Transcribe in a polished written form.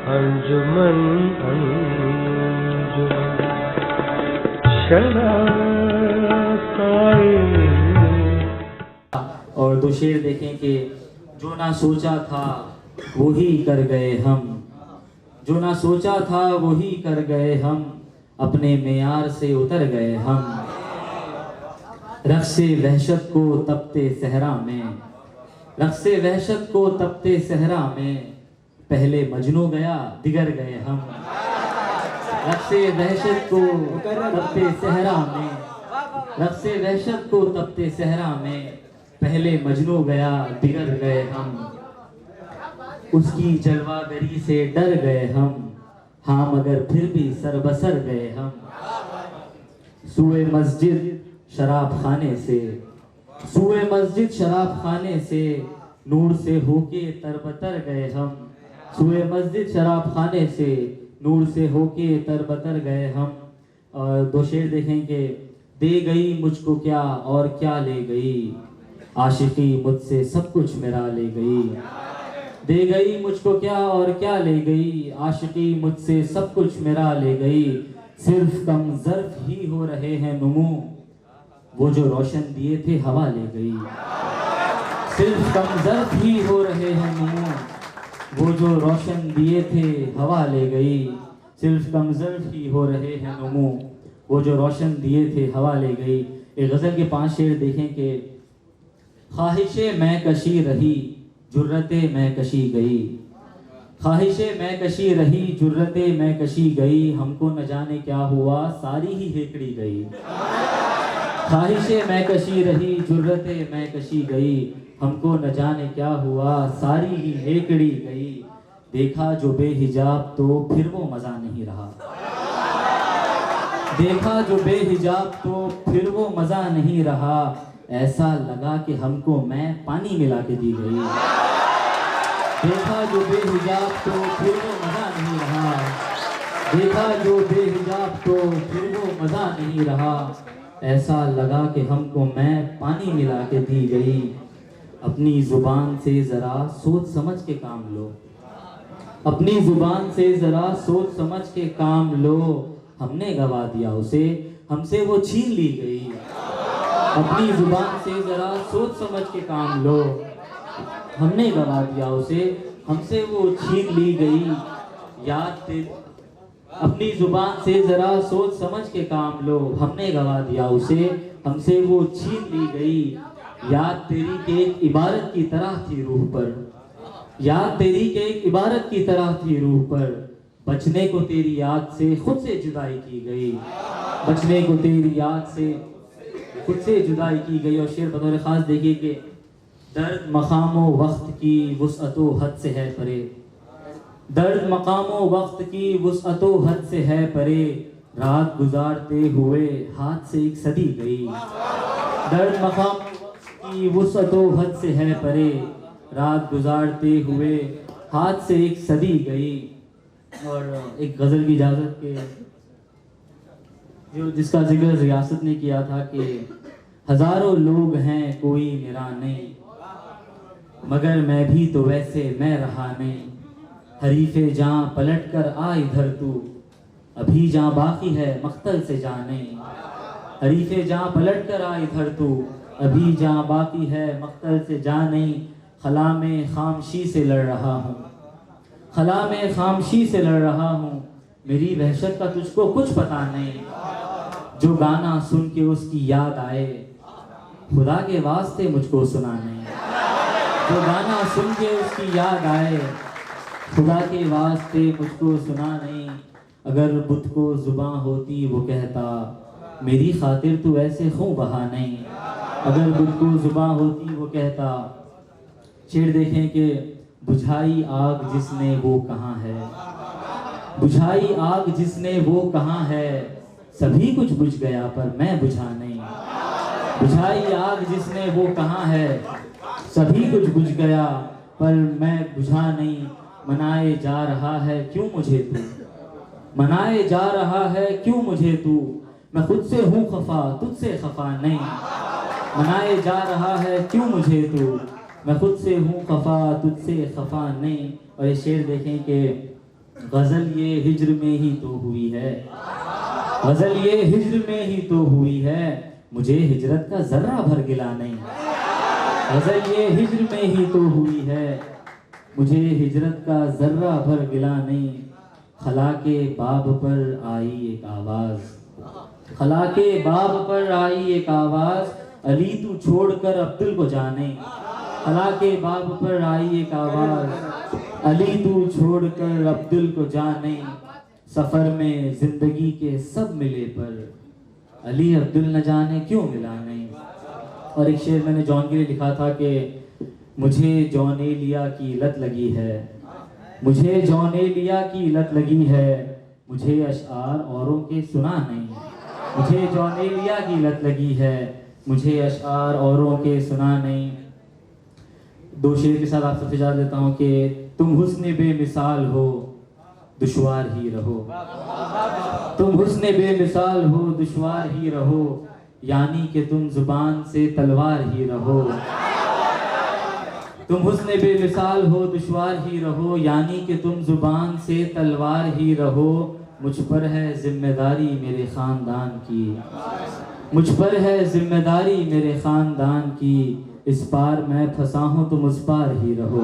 अंजुमन अंजुमन शनासाए। और दो शेर देखें कि जो ना सोचा था वही कर गए हम, जो ना सोचा था वही कर गए हम, अपने मेयार से उतर गए हम। रक्से वहशत को तपते सहरा में, रक्से वहशत को तपते सहरा में, पहले मजनू गया दिगर गए हम। रक्से वहशत को तपते सहरा में, रक्से वहशत को तपते सहरा में, पहले मजनू गया दिगर गए हम। उसकी जलवागरी से डर गए हम, हाँ मगर फिर भी सरबसर गए हम। सुए मस्जिद शराब खाने से, सुए मस्जिद शराब खाने से, नूर से होके तरबतर गए हम। सुए मस्जिद शराब खाने से, नूर से होके तरबतर गए हम। और दो शेर देखेंगे। दे गई मुझको क्या और क्या ले गई, आशिकी मुझसे सब कुछ मेरा ले गई। दे गई मुझको क्या और क्या ले गई, आशिकी मुझसे सब कुछ मेरा ले गई। सिर्फ कम ज़र्फ ही हो रहे हैं नुमू, वो जो रोशन दिए थे हवा ले गई। सिर्फ कम ज़र्फ ही हो रहे हैं नुमू, वो जो रोशन दिए थे हवा ले गई। सिर्फ कम ज़र्फ ही हो रहे हैं नुमू, वो जो रोशन दिए थे हवा ले गई। एक गज़ल के 5 शेर देखें कि ख्वाहिशे मैं कशी रही, जुर्रते मैं कशी गई। ख्वाहिशे मैं कशी रही, जुर्रते मैं कशी गई, हमको न जाने क्या हुआ सारी ही हेकड़ी गई। ख्वाहिशे मैं कशी रही, जुर्रते मैं कशी गई, हमको न जाने क्या हुआ सारी ही हेकड़ी गई। देखा जो बेहिजाब तो फिर वो मज़ा नहीं रहा, देखा जो बेहिजाब तो फिर वो मज़ा नहीं रहा। ऐसा लगा कि हमको मैं पानी मिला के दी गई। देखा जो बेहिजाब तो फिर वो मज़ा नहीं रहा, देखा जो बेहिजाब तो फिर वो मज़ा नहीं रहा। ऐसा लगा कि हमको मैं पानी मिला के दी गई। अपनी ज़ुबान से ज़रा सोच समझ के काम लो, अपनी ज़ुबान से ज़रा सोच समझ के काम लो। हमने गवा दिया उसे, हमसे वो छीन ली गई। अपनी ज़ुबान से ज़रा सोच समझ के काम लो, हमने गवा दिया उसे, हमसे वो छीन ली गई। याद अपनी ज़ुबान से ज़रा सोच समझ के काम लो, हमने गवा दिया उसे, हमसे वो छीन ली गई। याद तेरी के एक इबारत की तरह थी रूह पर, याद तेरी के एक इबारत की तरह थी रूह पर, बचने को तेरी याद से खुद से जुदाई की गई। बचने को तेरी याद से खुद से जुदाई की गई। और शेर बतौर ख़ास देखिए कि दर्द मकामो वक्त की वुसअतो हद से है परे, दर्द मकामो वक्त की वुसअतो हद से है परे, रात गुजारते हुए हाथ से एक सदी गई। दर्द मकाम की वुसअतो हद से है परे, रात गुजारते हुए हाथ से एक सदी गई। और एक गज़ल की इजाज़त के जो जिसका जिक्र रियासत ने किया था कि हज़ारों लोग हैं कोई मेरा नहीं, मगर मैं भी तो वैसे मैं रहा नहीं। हरीफ़े जाँ पलट कर आ इधर तू, अभी जाँ बाकी है मख्तल से जा नहीं। हरीफ़े जाँ पलट कर आ इधर तू, अभी जाँ बाकी है मख्तल से जा नहीं। खला में खामशी से लड़ रहा हूँ, खला में खामशी से लड़ रहा हूँ, मेरी वहशत का तुझको कुछ पता नहीं। जो गाना सुन के उसकी याद आए, खुदा के वास्ते मुझको सुना नहीं। जो गाना सुन के उसकी याद आए, खुदा के वास्ते मुझको सुना नहीं। अगर बुत को जुबां होती वो कहता, मेरी खातिर तू ऐसे खूं बहा नहीं। अगर बुत को जुबां होती वो कहता। शेर देखें कि बुझाई आग जिसने वो कहाँ है, बुझाई आग जिसने वो कहाँ है, सभी कुछ बुझ गया पर मैं बुझा नहीं। बुझाई आग जिसने वो कहाँ है, सभी कुछ बुझ गया पर मैं बुझा नहीं। मनाए जा रहा है क्यों मुझे तू, मनाए जा रहा है क्यों मुझे तू, मैं खुद से हूँ खफा तुझसे खफा नहीं। मनाए जा रहा है क्यों मुझे तू, मैं खुद से हूँ खफा तुझसे खफा नहीं। और ये शेर देखें कि गजल ये हिज्र में ही तो हुई है, गजल ये हिज्र में ही तो हुई है, मुझे हिजरत का जर्रा भर गिला नहीं। गजल ये हिज्र में ही तो हुई है, मुझे हिजरत का जर्रा भर गिला नहीं। खला के बाब पर आई एक आवाज, खला के बाब पर आई एक आवाज, अली तू छोड़कर अब्दुल को जाने। खला के बाब पर आई एक आवाज, अली तू छोड़कर अब्दुल को जाने। सफर में जिंदगी के सब मिले पर अली अब्दुल न जाने क्यों मिला नहीं। और एक शेर मैंने जॉन के लिए लिखा था कि मुझे जॉनेलिया की लत लगी है, मुझे जॉनेलिया की लत लगी है, मुझे अशआर औरों के सुना नहीं। मुझे जॉनेलिया की लत लगी है, मुझे अशआर औरों के सुना नहीं। दो शेर के साथ आप सबसे जा देता हूँ कि तुम हुस्न बेमिसाल हो दुश्वार ही रहो, तुम हुस्न बेमिसाल हो दुश्वार ही रहो, यानी कि तुम जुबान से तलवार ही रहो। तुम हुस्न बेमिसाल हो दुश्वार ही रहो, यानी कि तुम जुबान से तलवार ही रहो। मुझ पर है जिम्मेदारी मेरे ख़ानदान की, मुझ पर है जिम्मेदारी मेरे ख़ानदान की, इस पार मैं फंसा हूँ तुम उस पार ही रहो।